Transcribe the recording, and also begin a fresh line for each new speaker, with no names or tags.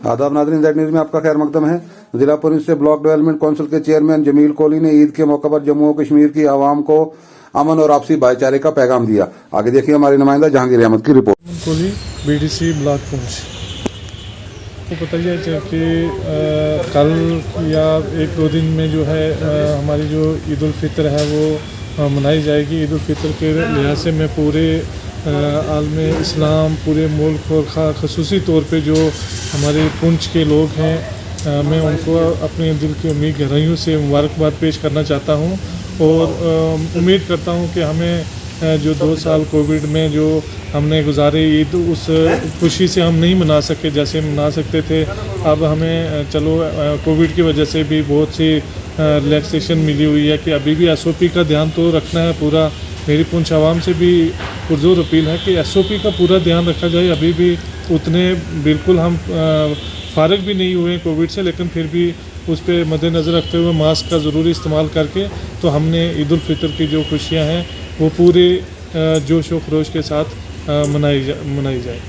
आदाब नाज़रीन, Z news में आपका खैर मकदम है। जिला पुलिस से ब्लॉक डेवलपमेंट काउंसिल के चेयरमैन जमील कोहली ने ईद के मौके पर जम्मू और कश्मीर की आवाम को अमन और आपसी भाईचारे का पैगाम दिया। आगे देखिए हमारी नुमाइंदा जहांगीर अहमद की report.
Kohli, BDC block Poonch. तो बताइए कि कल या एक दो दिन में जो है हमारी जो ईद उल फितर है वो मनाई जाएगी। ईद उल फितर के लिहाज से मैं पूरे आलम इस्लाम, पूरे मुल्क और ख़ुसूसी तौर पे जो हमारे पुंछ के लोग हैं, मैं उनको अपने दिल की उम्मीद गहराइयों से मुबारकबाद पेश करना चाहता हूं और उम्मीद करता हूं कि हमें जो 2 साल कोविड में जो हमने गुजारे ईद, उस खुशी से हम नहीं मना सके जैसे मना सकते थे। अब हमें चलो कोविड की वजह से भी बहुत सी रिलैक्सेशन मिली हुई है कि अभी भी SOP का ध्यान तो रखना है पूरा। मेरी पुंछ आवाम से भी पुरजोर अपील है कि SOP का पूरा ध्यान रखा जाए। अभी भी उतने बिल्कुल हम फारग भी नहीं हुए कोविड से, लेकिन फिर भी उस पर मद्देनज़र रखते हुए मास्क का ज़रूरी इस्तेमाल करके तो हमने ईद उल फितर की जो खुशियाँ हैं वो पूरे जोश व खरोश के साथ मनाई जाए।